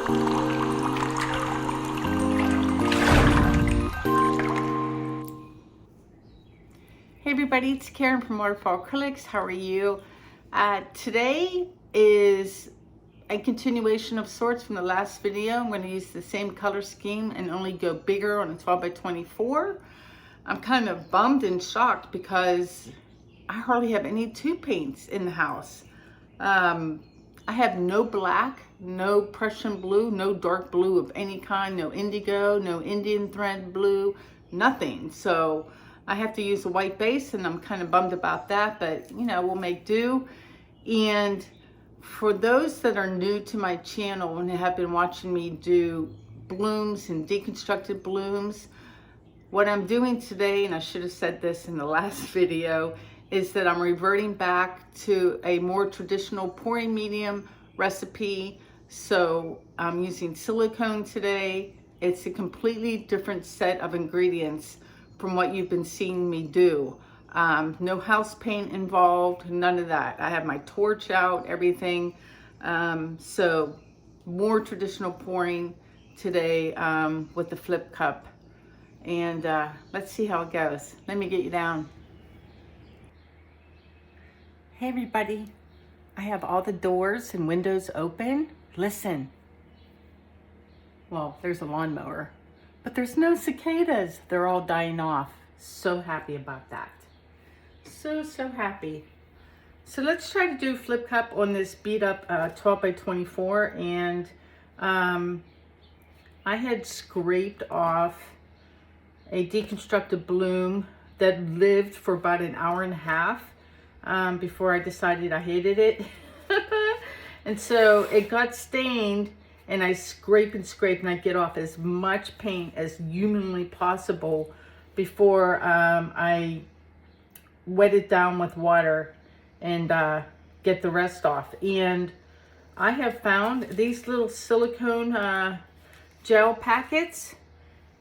Hey everybody, it's Karen from Waterfall Acrylics. How are you? Today is a continuation of sorts from the last video. I'm going to use the same color scheme and only go bigger on a 12 by 24. I'm kind of bummed and shocked because I hardly have any tube paints in the house. I have no black, no Prussian blue, no dark blue of any kind, no indigo, no Indian thread blue, nothing. So I have to use a white base and I'm kind of bummed about that, but you know, we'll make do. And for those that are new to my channel and have been watching me do blooms and deconstructed blooms, what I'm doing today, and I should have said this in the last video, is that I'm reverting back to a more traditional pouring medium recipe. So I'm using silicone today. It's a completely different set of ingredients from what you've been seeing me do. No house paint involved, none of that. I have my torch out, everything. So more traditional pouring today with the flip cup. And let's see how it goes. Let me get you down. Hey everybody, I have all the doors and windows open. Listen. Well, there's a lawnmower, but there's no cicadas. They're all dying off. So happy about that. So happy. So let's try to do flip cup on this beat up 12 by 24. And I had scraped off a deconstructed bloom that lived for about an hour and a half before I decided I hated it. And so it got stained, and I scrape and I get off as much paint as humanly possible before I wet it down with water and get the rest off. And I have found these little silicone gel packets.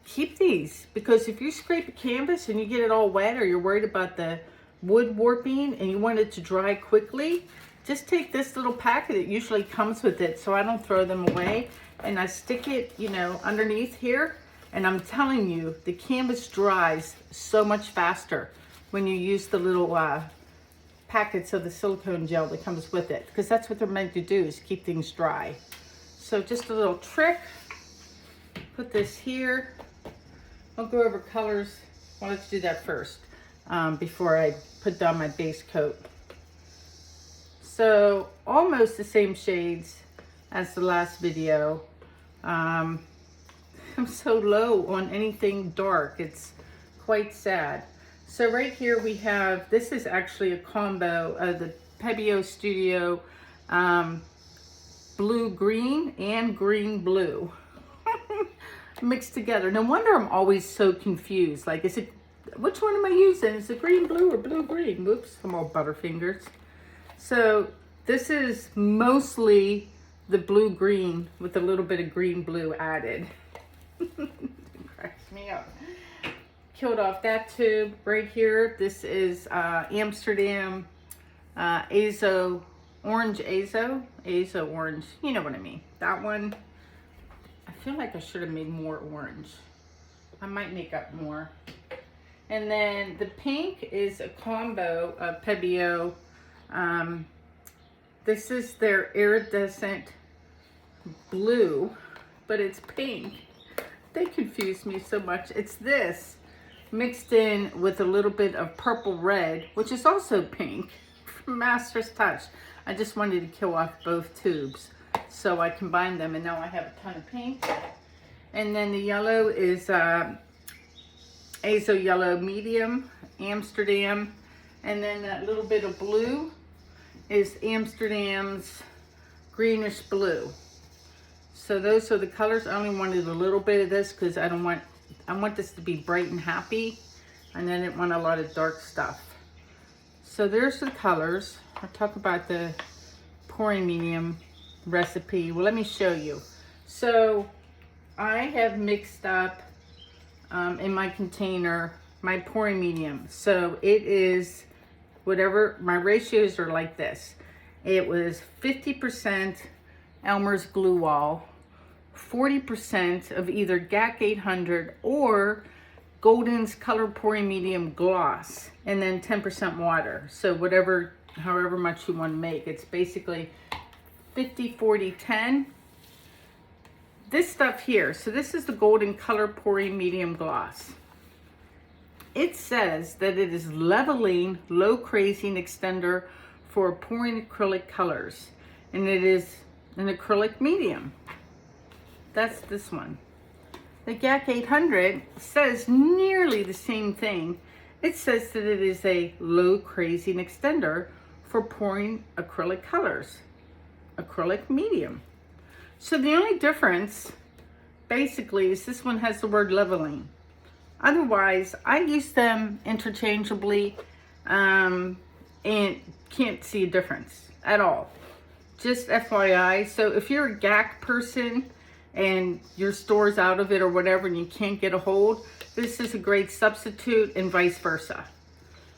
Keep these, because if you scrape a canvas and you get it all wet, or you're worried about the wood warping and you want it to dry quickly, just take this little packet. It usually comes with it, so I don't throw them away, and I stick it, you know, underneath here. And I'm telling you, the canvas dries so much faster when you use the little packets of the silicone gel that comes with it, because that's what they're meant to do, is keep things dry. So just a little trick. Put this here. I'll go over colors. Well, let's do that first before I put down my base coat. So almost the same shades as the last video. I'm so low on anything dark. It's quite sad. So right here we have, this is actually a combo of the Pebeo Studio blue green and green blue mixed together. No wonder I'm always so confused. Like, is it, which one am I using? Is it green blue or blue green? Whoops, I'm all butterfingers. So this is mostly the blue green with a little bit of green blue added. It cracks me up. Killed off that tube right here. This is Amsterdam orange orange. You know what I mean. That one. I feel like I should have made more orange. I might make up more. And then the pink is a combo of Pebeo. This is their iridescent blue, but it's pink. They confuse me so much. It's this mixed in with a little bit of purple red, which is also pink, from Master's Touch. I just wanted to kill off both tubes, so I combined them, and now I have a ton of pink. And then the yellow is Azo Yellow Medium, Amsterdam. And then that little bit of blue is Amsterdam's Greenish Blue. So those are the colors. I only wanted a little bit of this because I want this to be bright and happy, and I didn't want a lot of dark stuff. So there's the colors. I'll talk about the pouring medium recipe. Well, let me show you. So I have mixed up in my container my pouring medium. So it is whatever, my ratios are like this. It was 50% Elmer's glue wall, 40% of either GAC 800 or Golden's Color Pouring Medium Gloss, and then 10% water. So whatever, however much you want to make. It's basically 50, 40, 10. This stuff here, so this is the Golden Color Pouring Medium Gloss. It says that it is leveling, low crazing extender for pouring acrylic colors, and it is an acrylic medium. That's this one. The GAC 800 says nearly the same thing. It says that it is a low crazing extender for pouring acrylic colors, acrylic medium. So the only difference basically is this one has the word leveling. Otherwise, I use them interchangeably and can't see a difference at all. Just FYI. So if you're a GAC person and your store's out of it or whatever and you can't get a hold, this is a great substitute, and vice versa.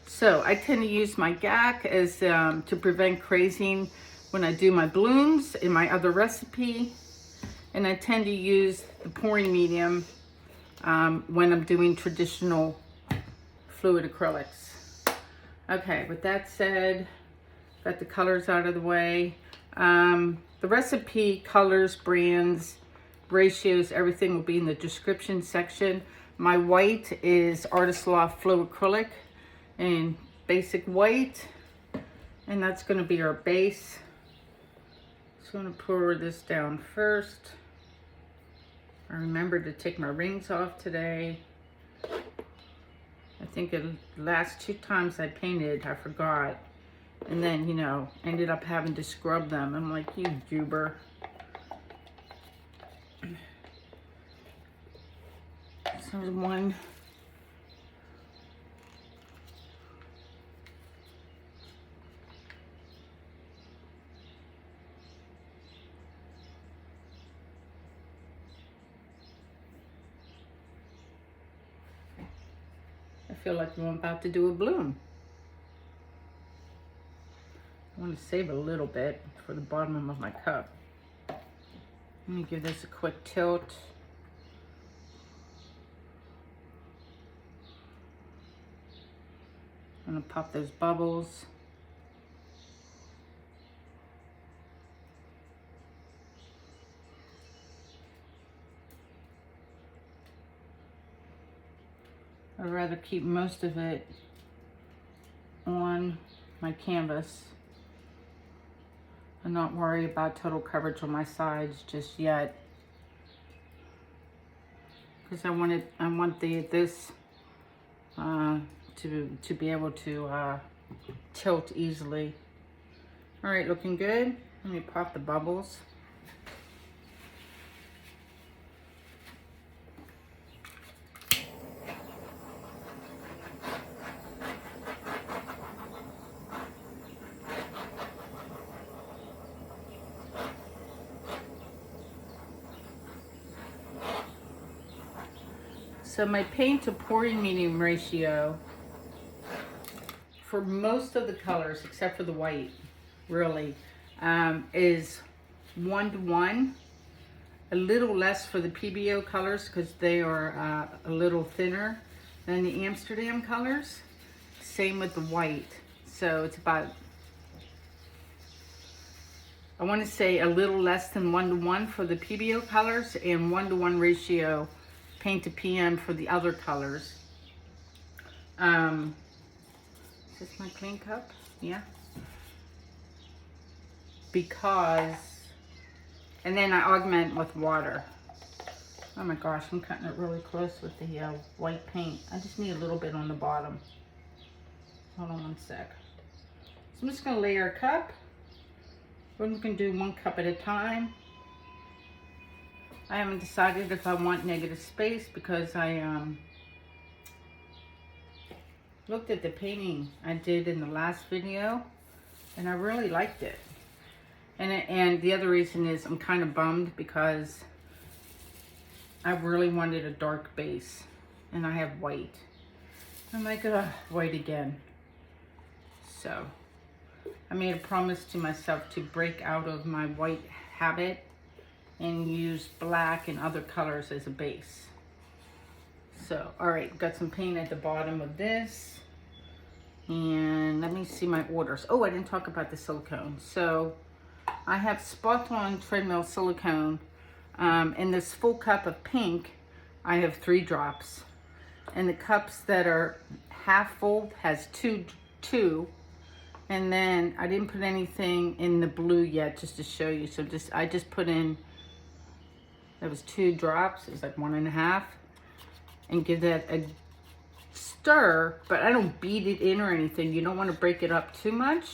So I tend to use my GAC as to prevent crazing when I do my blooms in my other recipe, and I tend to use the pouring medium when I'm doing traditional fluid acrylics. Okay, with that said, got the colors out of the way. The recipe, colors, brands, ratios, everything will be in the description section. My white is Artist Loft Flow Acrylic in basic white, and that's going to be our base. So I'm going to pour this down first. I remembered to take my rings off today. I think the last 2 times I painted, I forgot. And then, you know, ended up having to scrub them. I'm like, you goober. So there's one. I feel like I'm about to do a bloom. I want to save a little bit for the bottom of my cup. Let me give this a quick tilt. I'm going to pop those bubbles. I'd rather keep most of it on my canvas and not worry about total coverage on my sides just yet, because I want this to be able to tilt easily. All right, looking good. Let me pop the bubbles. So my paint to pouring medium ratio for most of the colors, except for the white, really, is 1:1. A little less for the Pebeo colors because they are a little thinner than the Amsterdam colors. Same with the white. So it's about, I want to say a little less than 1:1 for the Pebeo colors, and 1:1 ratio paint to PM for the other colors. Is this my clean cup? Yeah. Because, and then I augment with water. Oh my gosh, I'm cutting it really close with the white paint. I just need a little bit on the bottom. Hold on one sec. So I'm just gonna layer a cup. We're gonna do 1 cup at a time. I haven't decided if I want negative space because I looked at the painting I did in the last video and I really liked it. And the other reason is I'm kind of bummed because I really wanted a dark base and I have white. I'm like, white again. So I made a promise to myself to break out of my white habit and use black and other colors as a base. So, all right, got some paint at the bottom of this. And let me see my orders. Oh, I didn't talk about the silicone. So I have spot on treadmill silicone. In this full cup of pink, I have 3 drops. And the cups that are half full has two. And then I didn't put anything in the blue yet, just to show you. So I just put in, that was 2 drops. It was like 1.5. And give that a stir, but I don't beat it in or anything. You don't want to break it up too much.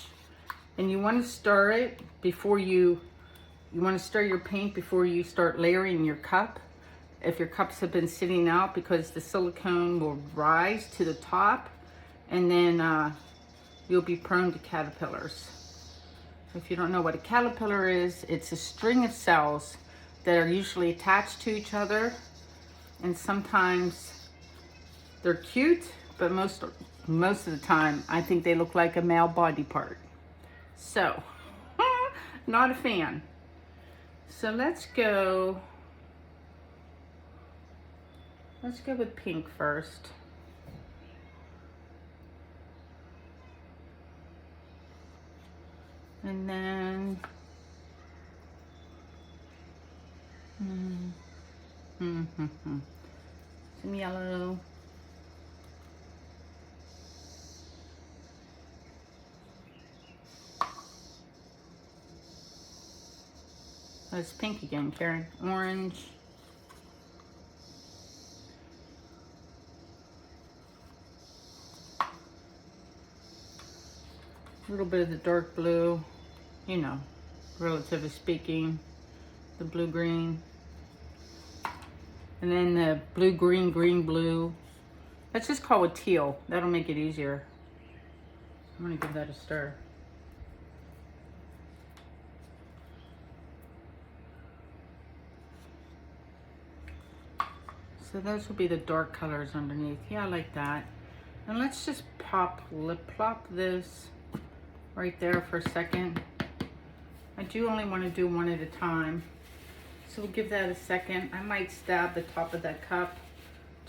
And you want to stir it before you want to stir your paint before you start layering your cup. If your cups have been sitting out, because the silicone will rise to the top, and then you'll be prone to caterpillars. If you don't know what a caterpillar is, it's a string of cells that are usually attached to each other, and sometimes they're cute, but most of the time I think they look like a male body part. So, not a fan. So let's go with pink first. And then some yellow. That's pink again, Karen. Orange. A little bit of the dark blue, you know, relatively speaking. The blue-green. And then the blue-green, green-blue. Let's just call it teal. That'll make it easier. I'm gonna give that a stir. So those will be the dark colors underneath. Yeah, I like that. And let's just plop this right there for a second. I do only want to do one at a time. So we'll give that a second. I might stab the top of that cup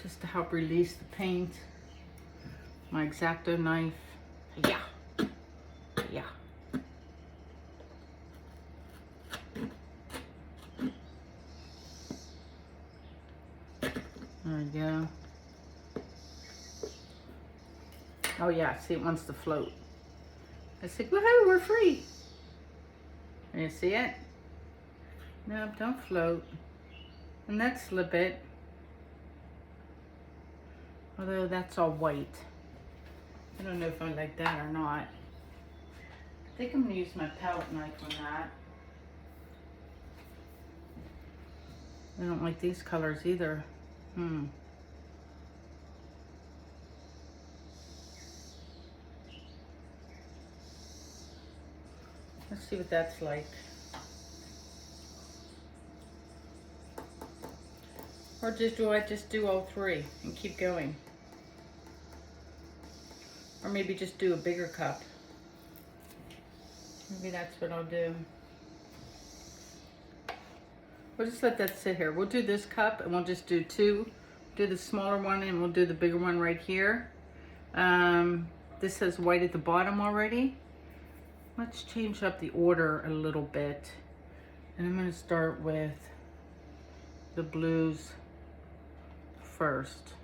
just to help release the paint. My X-Acto knife. Yeah. Yeah. There we go. Oh yeah, see, it wants to float. I said, woohoo, we're free. You see it? No, don't float. And let's slip it. Although that's all white. I don't know if I like that or not. I think I'm gonna use my palette knife on that. I don't like these colors either. Let's see what that's like. Or do I just do all 3 and keep going? Or maybe just do a bigger cup. Maybe that's what I'll do. We'll just let that sit here. We'll do this cup and we'll just do 2. Do the smaller one and we'll do the bigger one right here. This says white at the bottom already. Let's change up the order a little bit. And I'm going to start with the blues first.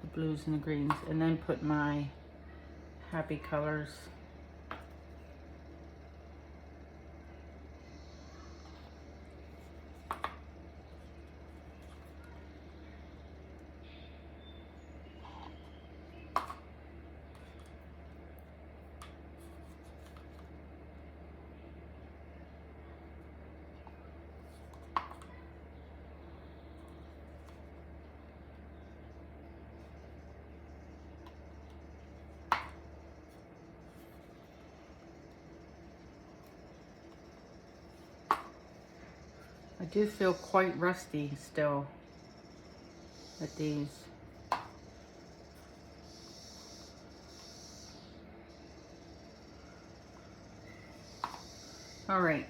The blues and the greens, and then put my happy colors. I do feel quite rusty still at these. All right.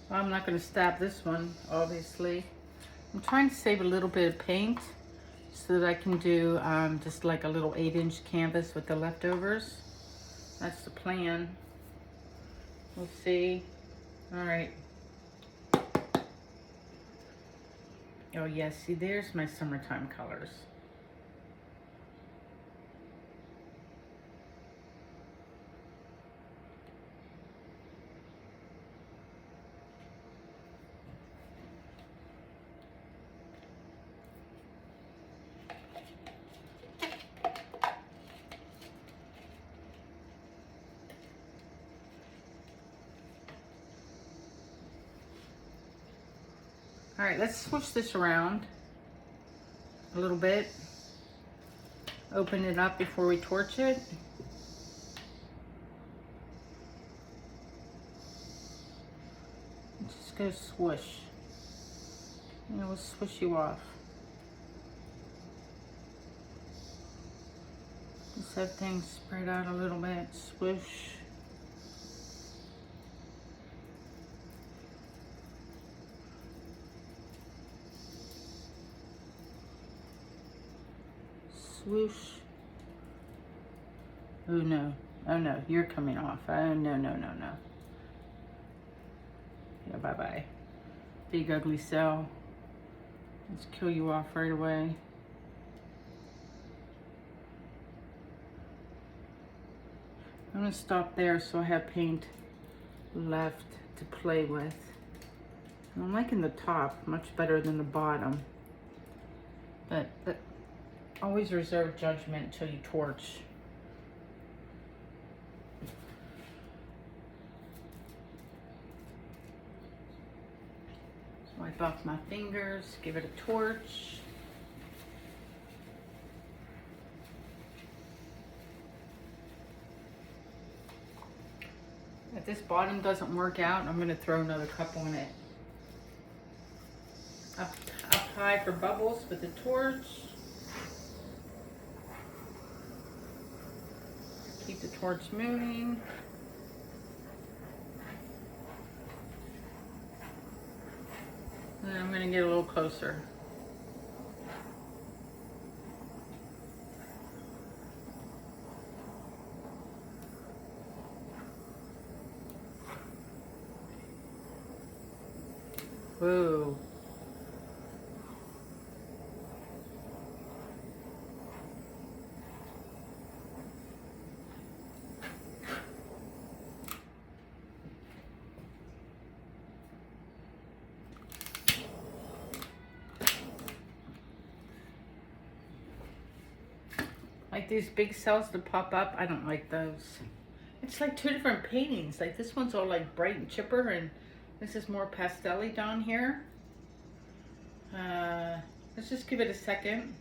Well, I'm not going to stab this one, obviously. I'm trying to save a little bit of paint so that I can do just like a little 8-inch canvas with the leftovers. That's the plan. We'll see. All right. Oh yes, see, there's my summertime colors. All right, let's switch this around a little bit. Open it up before we torch it. Just go swish. And it will swish you off. Just have things spread out a little bit. Swish. Swoosh. Oh no. Oh no, you're coming off. Oh no, no, no, no. Yeah, bye-bye. Big ugly cell. Let's kill you off right away. I'm gonna stop there so I have paint left to play with. And I'm liking the top much better than the bottom. But always reserve judgment until you torch. Wipe off my fingers, give it a torch. If this bottom doesn't work out, I'm going to throw another cup on it. Up high for bubbles with the torch. Keep the torch moving. And I'm going to get a little closer. Whoa. Like these big cells that pop up, I don't like those. It's like two different paintings. Like this one's all like bright and chipper, and this is more pastel-y down here. Let's just give it a second.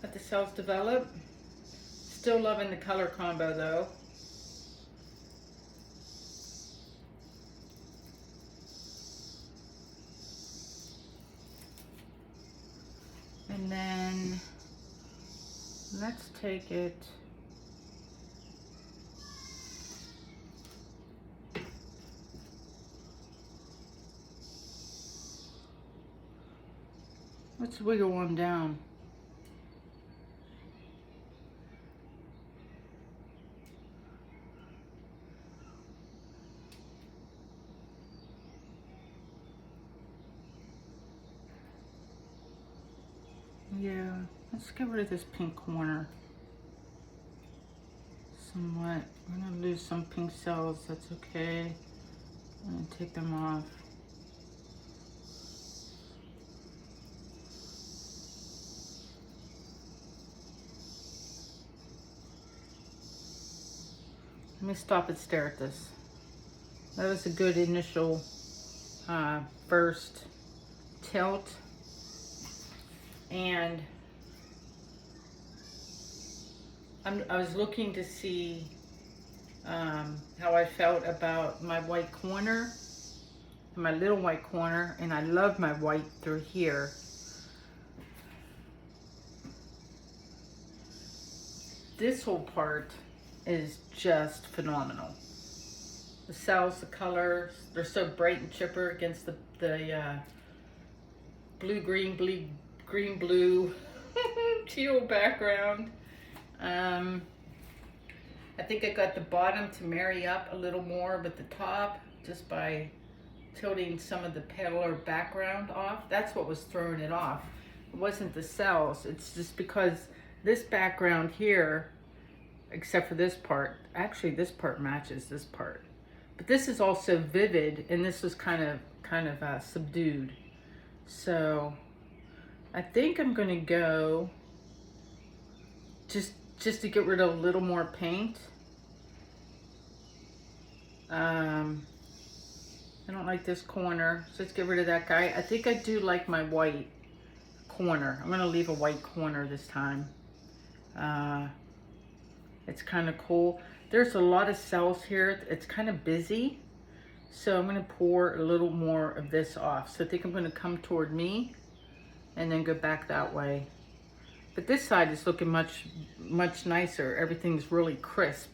Let the cells develop. Still loving the color combo though. And then let's take it. Let's wiggle one down. Yeah, let's get rid of this pink corner. Somewhat. I'm gonna lose some pink cells, that's okay. I'm gonna take them off. Let me stop and stare at this. That was a good initial first tilt. And I was looking to see how I felt about my white corner. my little white corner, and I love my white through here. This whole part is just phenomenal. The cells, the colors, they're so bright and chipper against the blue, green, blue, teal background. I think I got the bottom to marry up a little more with the top just by tilting some of the paler background off. That's what was throwing it off. It wasn't the cells. It's just because this background here, except for this part, actually this part matches this part. But this is also vivid, and this was kind of subdued. So I think I'm gonna go just to get rid of a little more paint. I don't like this corner, so let's get rid of that guy. I think I do like my white corner. I'm gonna leave a white corner this time. It's kind of cool. There's a lot of cells here. It's kind of busy. So I'm gonna pour a little more of this off. So I think I'm gonna come toward me and then go back that way. But this side is looking much nicer. Everything's really crisp.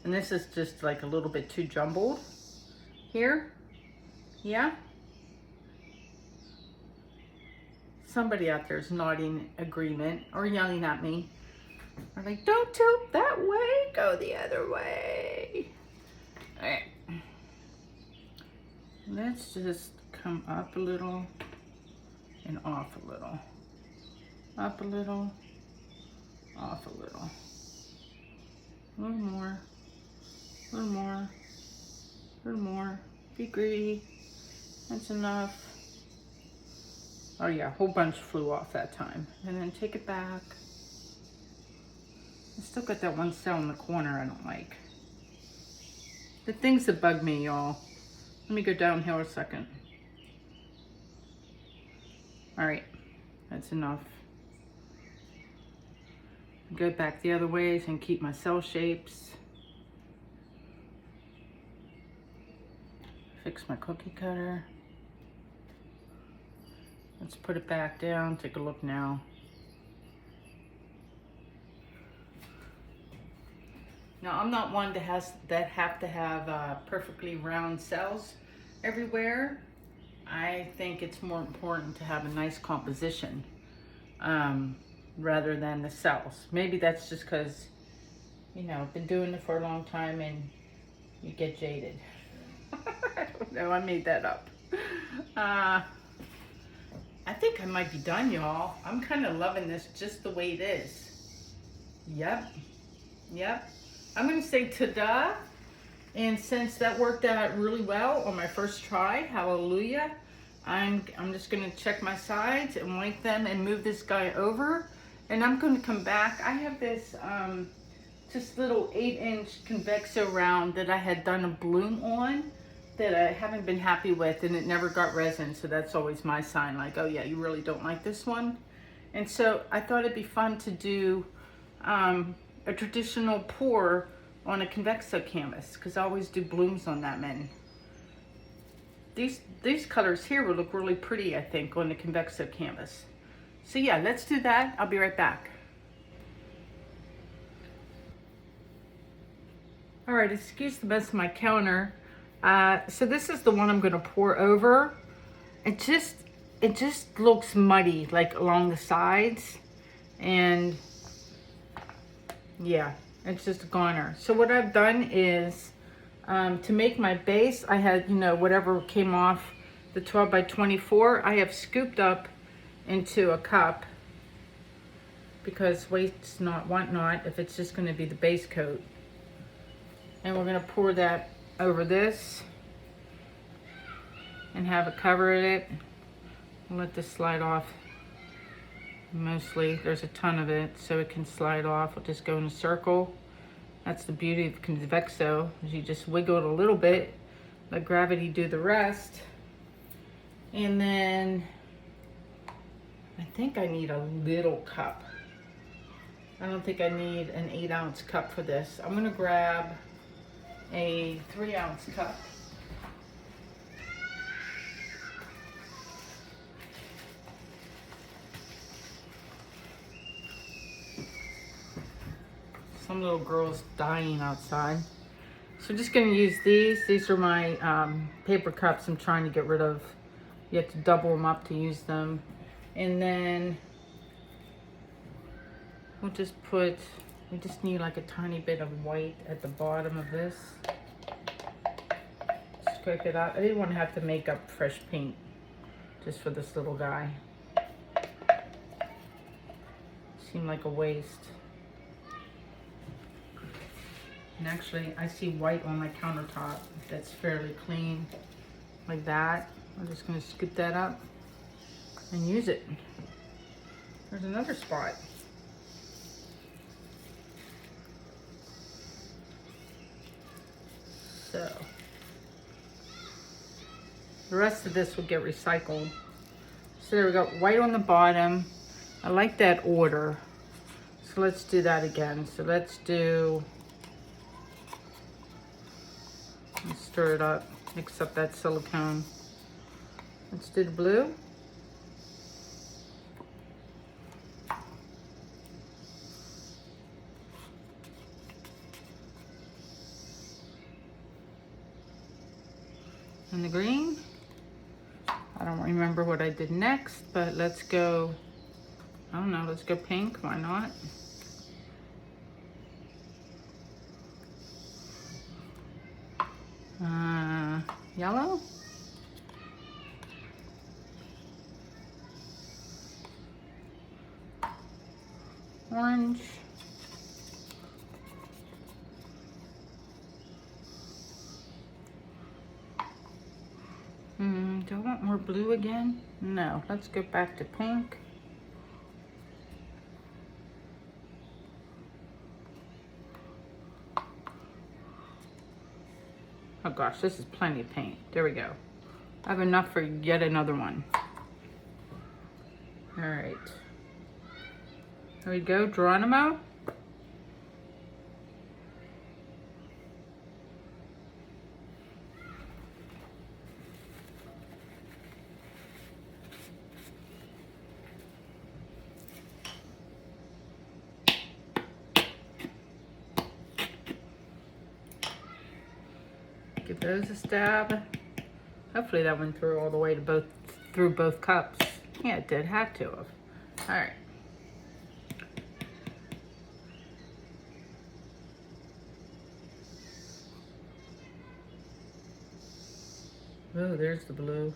And this is just like a little bit too jumbled here. Yeah? Somebody out there is nodding agreement or yelling at me. Or like, don't tilt that way, go the other way. All right. Let's just come up a little and off a little. Up a little, off a little. A little more, a little more, a little more. Be greedy. That's enough. Oh yeah, a whole bunch flew off that time. And then take it back. I still got that one cell in the corner I don't like. The things that bug me, y'all. Let me go downhill a second. All right, that's enough. Go back the other ways and keep my cell shapes. Fix my cookie cutter. Let's put it back down, take a look now. Now, I'm not one that have to have perfectly round cells everywhere. I think it's more important to have a nice composition rather than the cells. Maybe that's just because, you know, I've been doing it for a long time and you get jaded. I don't know, I made that up. I think I might be done, y'all. I'm kind of loving this just the way it is. Yep. I'm gonna say ta-da, and since that worked out really well on my first try, hallelujah, I'm just gonna check my sides and wipe them and move this guy over, and I'm gonna come back. I have this just little 8-inch Convexo round that I had done a bloom on that I haven't been happy with, and it never got resin, so that's always my sign, like, oh yeah, you really don't like this one. And so I thought it'd be fun to do a traditional pour on a Convexo canvas, because I always do blooms on that many. These colors here will look really pretty, I think, on the Convexo canvas. So yeah, let's do that. I'll be right back. All right, excuse the mess of my counter. So this is the one I'm gonna pour over. It just looks muddy, like along the sides, and yeah, it's just a goner. So what I've done is, to make my base, I had, you know, whatever came off the 12 by 24, I have scooped up into a cup, because waste not, want not, if it's just gonna be the base coat. And we're gonna pour that over this and have it cover it. I'll let this slide off. Mostly, there's a ton of it, so it can slide off. We'll just go in a circle. That's the beauty of Convexo, is you just wiggle it a little bit, let gravity do the rest. And then I think I need a little cup. I don't think I need an 8-ounce cup for this. I'm gonna grab a 3-ounce cup. Some little girl's dying outside. So I'm just gonna use these. These are my paper cups I'm trying to get rid of. You have to double them up to use them. And then we'll just put, we just need like a tiny bit of white at the bottom of this. Scrape it out. I didn't want to have to make up fresh paint just for this little guy. Seemed like a waste. And actually, I see white on my countertop that's fairly clean, like that. I'm just gonna scoop that up and use it. There's another spot. So, the rest of this will get recycled. So there we go, white on the bottom. I like that order. So let's do that again. So let's do, let's stir it up, mix up that silicone. Let's do the blue. And the green. I don't remember what I did next, but let's go, I don't know, let's go pink, why not? Yellow. Orange. Do I want more blue again? No, let's go back to pink. Oh gosh, this is plenty of paint. There we go. I have enough for yet another one. All right. There we go, Geronimo. Give those a stab. Hopefully that went through all the way to through both cups. Yeah, it did, had to have. All right. Oh, there's the blue.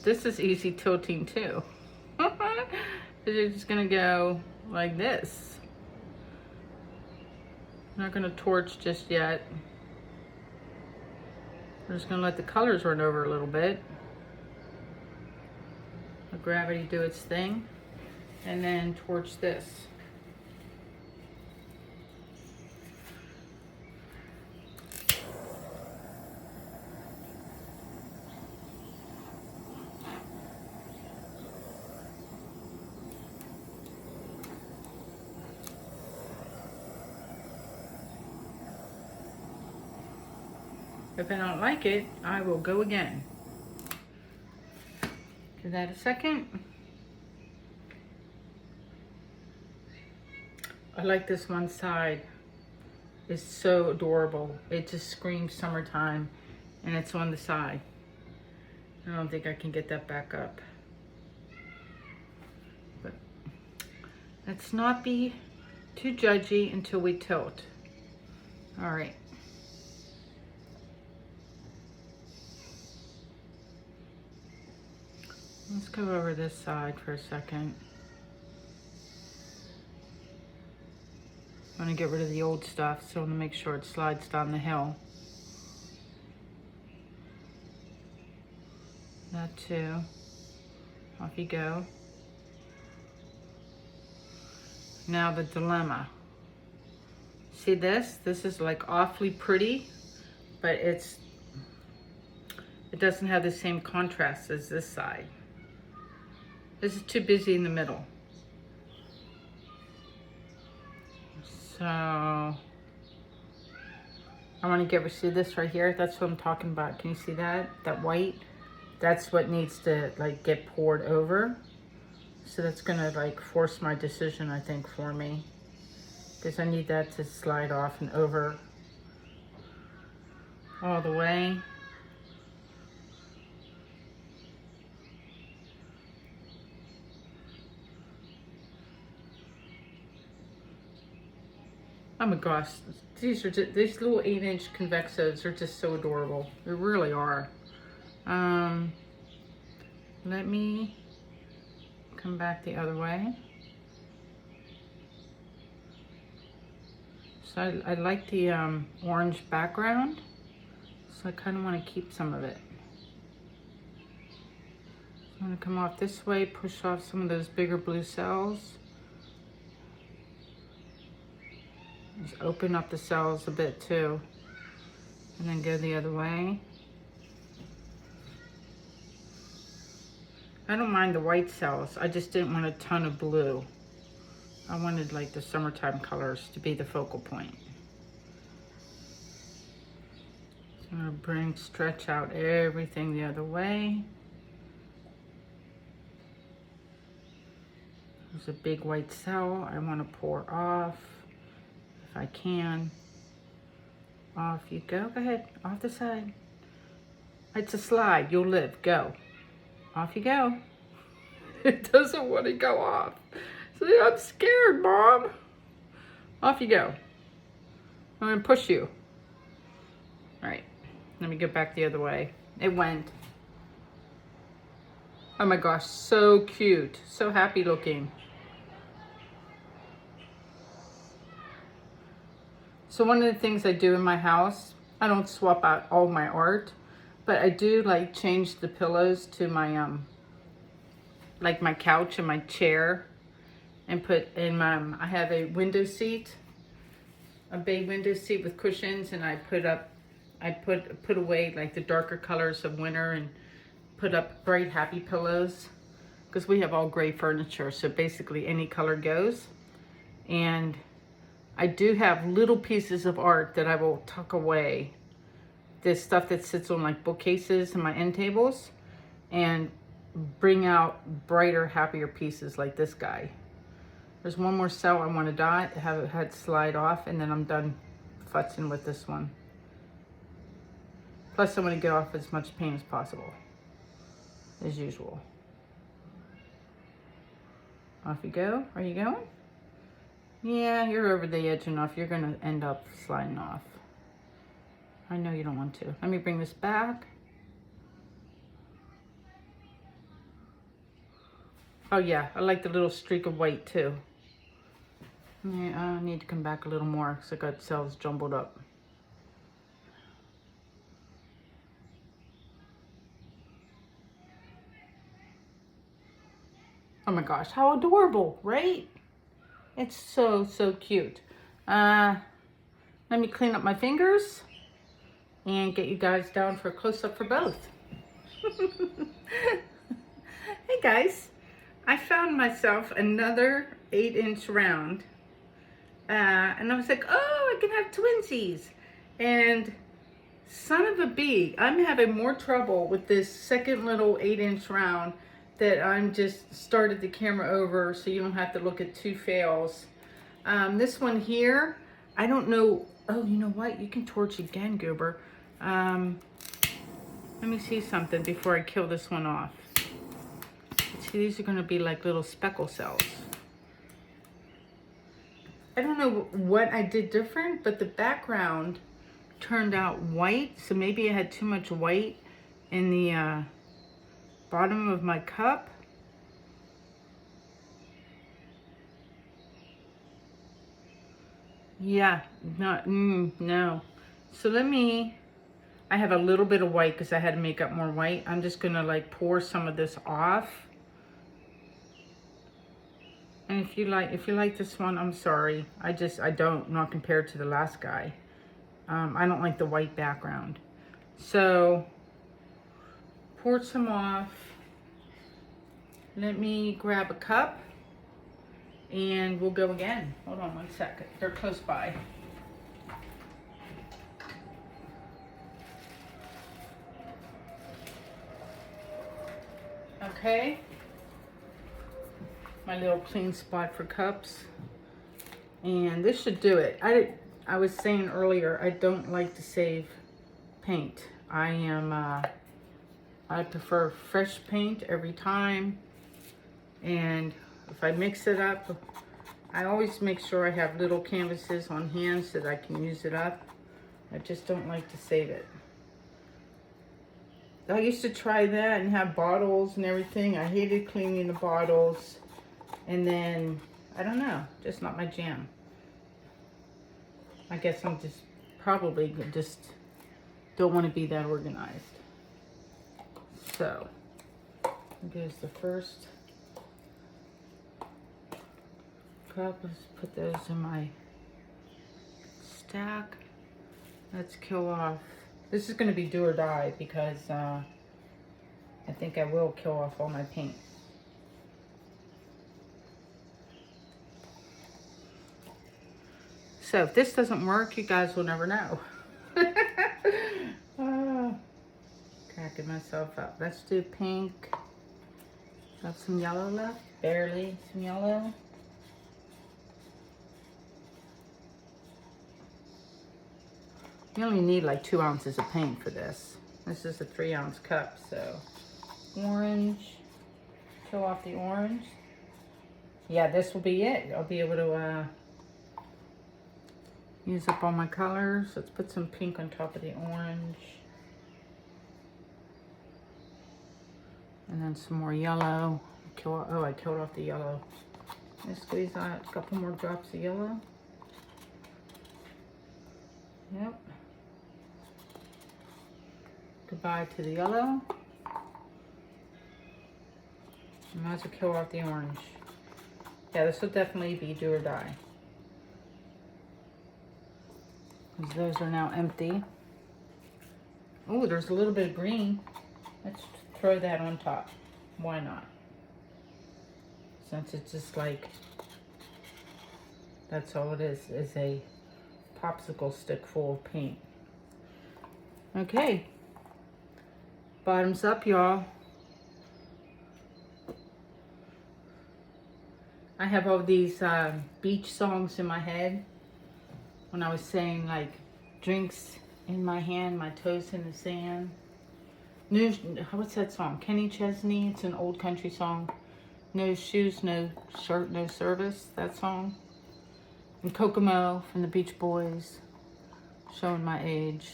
This is easy tilting too. You're just gonna go like this. I'm not gonna torch just yet. We're just gonna let the colors run over a little bit. Let gravity do its thing, and then torch this. If I don't like it, I will go again. Give that a second. I like this one side. It's so adorable. It just screams summertime, and it's on the side. I don't think I can get that back up. But let's not be too judgy until we tilt. All right. Let's go over this side for a second. I'm gonna get rid of the old stuff, so I want to make sure it slides down the hill. That too. Off you go. Now the dilemma. See this? This is like awfully pretty, but it's it doesn't have the same contrast as this side. This is too busy in the middle. So I want to get rid of this right here. That's what I'm talking about. Can you see that? That white? That's what needs to like get poured over. So that's gonna like force my decision, I think, for me. Because I need that to slide off and over all the way. Oh my gosh, these little 8-inch Convexos are just so adorable. They really are. Let me come back the other way. So I like the orange background, so I kind of want to keep some of it. I'm going to come off this way, push off some of those bigger blue cells. Just open up the cells a bit too, and then go the other way. I don't mind the white cells, I just didn't want a ton of blue. I wanted like the summertime colors to be the focal point. So I'm going to stretch out everything the other way. There's a big white cell I want to pour off, if I can. Off you go. Go ahead, off the side. It's a slide, you'll live, go. Off you go. It doesn't want to go off. See, I'm scared, Mom. Off you go. I'm gonna push you. All right, let me go back the other way. It went. Oh my gosh, so cute. So happy looking. So one of the things I do in my house, I don't swap out all my art, but I do like change the pillows to my, like my couch and my chair, and put in my, I have a window seat, a bay window seat with cushions, and I put away like the darker colors of winter and put up bright happy pillows, because we have all gray furniture, so basically any color goes. And I do have little pieces of art that I will tuck away. This stuff that sits on like bookcases and my end tables, and bring out brighter, happier pieces like this guy. There's one more cell I want to dot, have it had slide off, and then I'm done futzing with this one. Plus I want to get off as much paint as possible, as usual. Off you go. Are you going? Yeah, you're over the edge enough. You're gonna end up sliding off. I know you don't want to. Let me bring this back. Oh yeah, I like the little streak of white too. Yeah, I need to come back a little more because I got cells jumbled up. Oh my gosh, how adorable, right? It's so, so cute. Let me clean up my fingers and get you guys down for a close-up for both. Hey guys, I found myself another 8-inch round. And I was like, oh, I can have twinsies. And son of a bee, I'm having more trouble with this second little 8-inch round that I'm just started the camera over so you don't have to look at two fails. This one here, I don't know. Oh, you know what? You can torch again, Goober. Let me see something before I kill this one off. See, these are going to be like little speckle cells. I don't know what I did different, but the background turned out white. So maybe I had too much white in the bottom of my cup. Yeah, no. So let me, I have a little bit of white because I had to make up more white. I'm just gonna like pour some of this off. And if you like this one, I'm sorry. I don't, not compared to the last guy. I don't like the white background. So poured some off. Let me grab a cup and we'll go again. Hold on one second. They're close by. Okay. My little clean spot for cups. And this should do it. I was saying earlier, I don't like to save paint. I prefer fresh paint every time. And if I mix it up, I always make sure I have little canvases on hand so that I can use it up. I just don't like to save it. I used to try that and have bottles and everything. I hated cleaning the bottles. And then, I don't know, just not my jam. I guess I'm just probably just don't want to be that organized. So, here's the first cup. Let's put those in my stack. Let's kill off. This is going to be do or die because I think I will kill off all my paint. So if this doesn't work, you guys will never know. Cracking myself up. Let's do pink. Got some yellow left? Barely some yellow. You only need like 2 ounces of paint for this. This is a 3-ounce cup, so orange. Kill off the orange. Yeah, this will be it. I'll be able to use up all my colors. Let's put some pink on top of the orange. And then some more yellow. Oh, I killed off the yellow. Let's squeeze out a couple more drops of yellow. Yep. Goodbye to the yellow. Might as well kill off the orange. Yeah, this will definitely be do or die. Those are now empty. Oh, there's a little bit of green. Let's throw that on top. Why not? Since it's just like, that's all it is a popsicle stick full of paint. Okay. Bottoms up, y'all. I have all these beach songs in my head. When I was saying like drinks in my hand, my toes in the sand. What's that song? Kenny Chesney. It's an old country song. No shoes, no shirt, no service. That song. And Kokomo from the Beach Boys. Showing my age.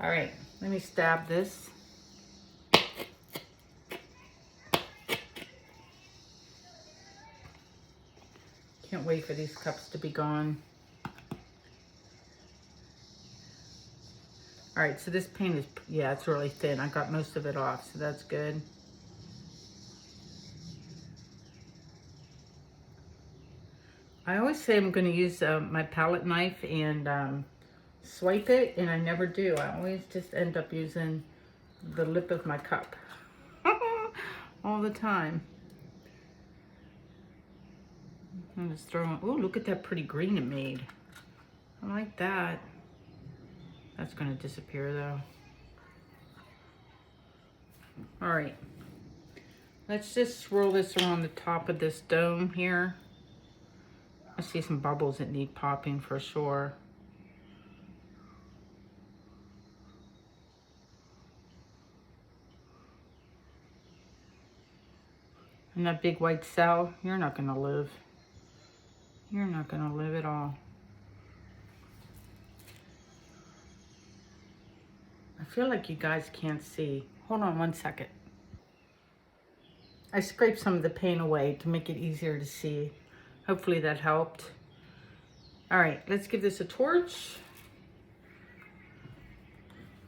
All right, let me stab this. Can't wait for these cups to be gone. All right, so this paint is, yeah, it's really thin. I got most of it off, so that's good. I always say I'm going to use my palette knife and swipe it, and I never do. I always just end up using the lip of my cup all the time. I'm just throwing, oh, look at that pretty green it made. I like that. That's gonna disappear though. All right, let's just swirl this around the top of this dome here. I see some bubbles that need popping for sure. And that big white cell, you're not gonna live. You're not gonna live at all. I feel like you guys can't see. Hold on one second. I scraped some of the paint away to make it easier to see. Hopefully that helped. All right, let's give this a torch.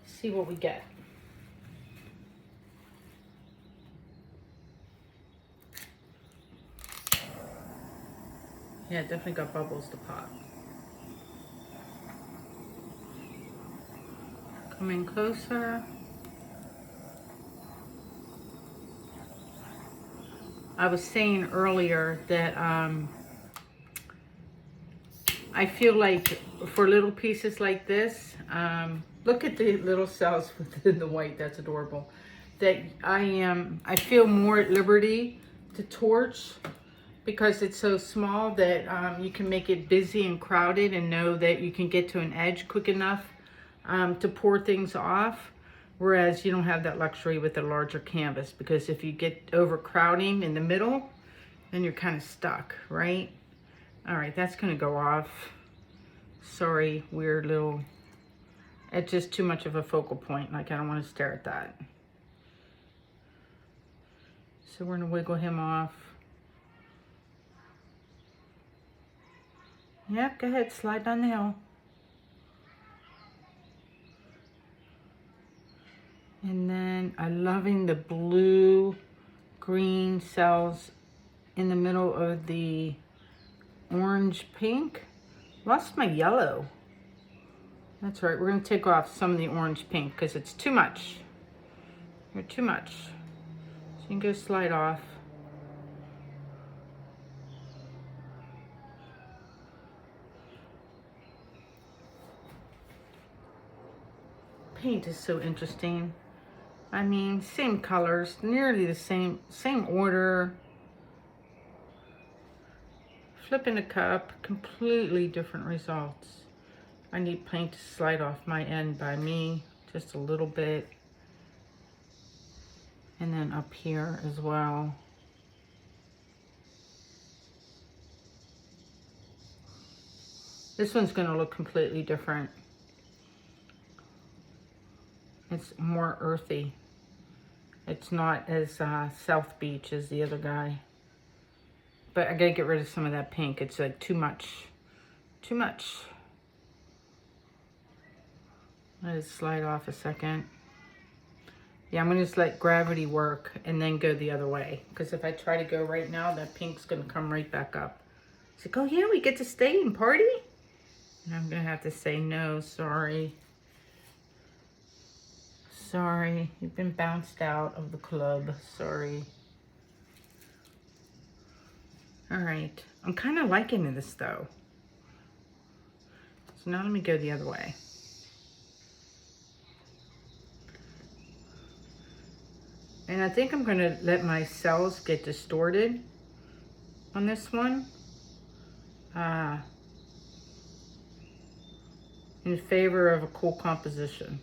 See what we get. Yeah, it definitely got bubbles to pop. Come in closer. I was saying earlier that I feel like for little pieces like this, look at the little cells within the white, that's adorable. That I feel more at liberty to torch because it's so small that you can make it busy and crowded and know that you can get to an edge quick enough to pour things off. Whereas you don't have that luxury with a larger canvas, because if you get overcrowding in the middle, then you're kind of stuck, right? All right, that's gonna go off. Sorry, weird little, it's just too much of a focal point. Like, I don't wanna stare at that. So we're gonna wiggle him off. Yep, go ahead, slide down the hill. And then I'm loving the blue green cells in the middle of the orange pink. Lost my yellow. That's right, we're gonna take off some of the orange pink because it's too much. You're too much. So you can go slide off. Paint is so interesting. I mean, same colors, nearly the same order. Flipping a cup, completely different results. I need paint to slide off my end by me, just a little bit. And then up here as well. This one's gonna look completely different. It's more earthy. It's not as South Beach as the other guy. But I gotta get rid of some of that pink. It's like too much. Too much. Let it slide off a second. Yeah, I'm gonna just let gravity work and then go the other way. Because if I try to go right now, that pink's gonna come right back up. It's like, oh yeah, we get to stay and party? And I'm gonna have to say no, sorry. Sorry, you've been bounced out of the club, sorry. All right, I'm kind of liking this though. So now let me go the other way. And I think I'm gonna let my cells get distorted on this one. In favor of a cool composition.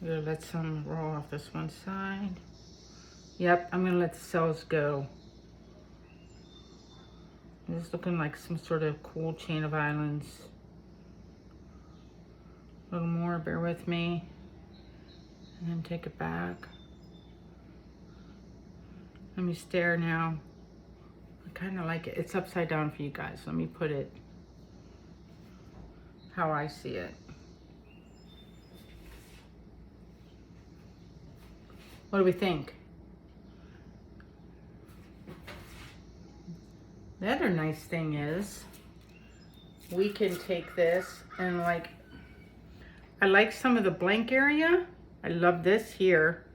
I'm gonna let some roll off this one side. Yep, I'm gonna let the cells go. It's looking like some sort of cool chain of islands. A little more, bear with me. And then take it back. Let me stare now. I kind of like it. It's upside down for you guys. Let me put it how I see it. What do we think? The other nice thing is we can take this and like, I like some of the blank area. I love this here.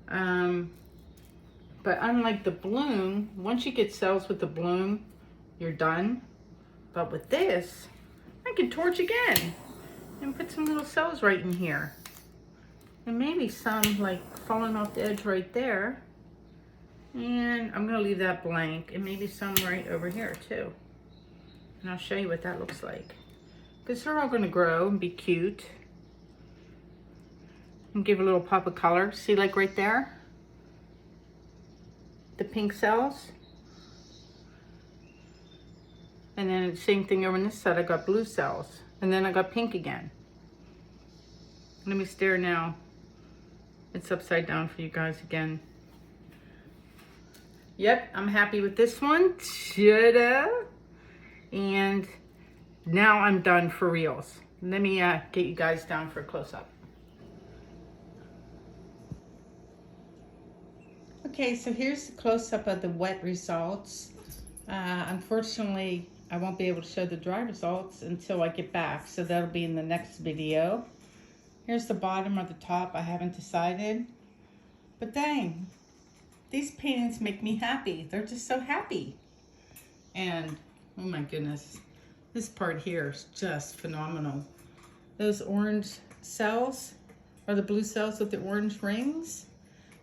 But unlike the bloom, once you get cells with the bloom, you're done. But with this, I can torch again and put some little cells right in here. And maybe some like falling off the edge right there. And I'm gonna leave that blank, and maybe some right over here too. And I'll show you what that looks like. Because they're all gonna grow and be cute. And give a little pop of color. See, like right there? The pink cells. And then the same thing over on this side, I got blue cells. And then I got pink again. Let me stare now. It's upside down for you guys again. Yep, I'm happy with this one. Ta-da! And now I'm done for reals. Let me get you guys down for a close-up. Okay, so here's the close-up of the wet results. Unfortunately, I won't be able to show the dry results until I get back, so that'll be in the next video. Here's the bottom or the top. I haven't decided. But dang, these paintings make me happy. They're just so happy. And oh my goodness, this part here is just phenomenal. Those orange cells are the blue cells with the orange rings.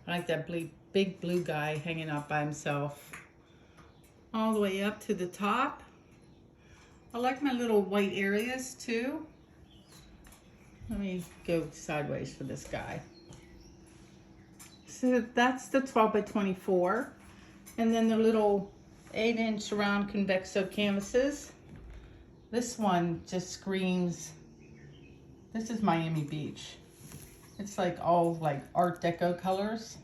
I like that big blue guy hanging out by himself. All the way up to the top. I like my little white areas too. Let me go sideways for this guy. So that's the 12 by 24. And then the little 8-inch round Convexo canvases. This one just screams, this is Miami Beach. It's like all like Art Deco colors.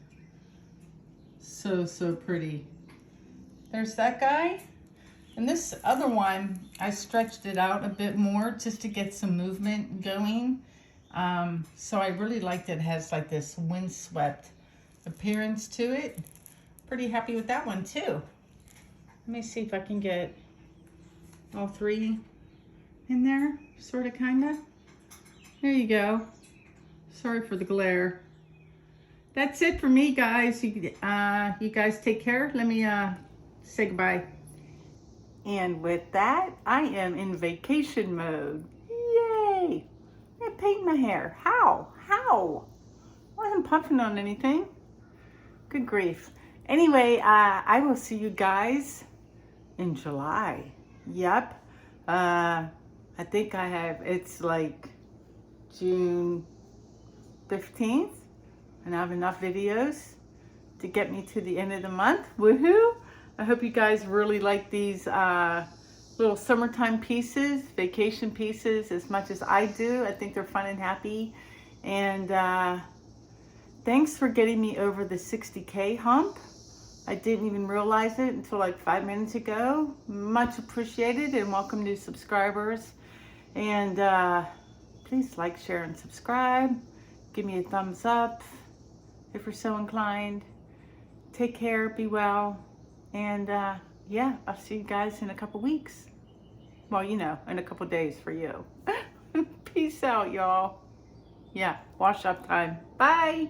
So pretty. There's that guy. And this other one, I stretched it out a bit more just to get some movement going. So I really liked it. It has like this windswept appearance to it. Pretty happy with that one too. Let me see if I can get all three in there, sort of, kind of. There you go. Sorry for the glare. That's it for me, guys. You guys take care. Let me say goodbye. And with that, I am in vacation mode. Yay! I paint my hair. How? I wasn't puffing on anything. Good grief. Anyway, I will see you guys in July. Yep. I think it's like June 15th, and I have enough videos to get me to the end of the month. Woohoo! I hope you guys really like these little summertime pieces, vacation pieces, as much as I do. I think they're fun and happy. And thanks for getting me over the 60K hump. I didn't even realize it until like 5 minutes ago. Much appreciated, and welcome new subscribers. And please like, share, and subscribe. Give me a thumbs up if you're so inclined. Take care, be well. And yeah, I'll see you guys in a couple weeks. Well, you know, in a couple days for you. Peace out, y'all. Yeah, wash up time. Bye.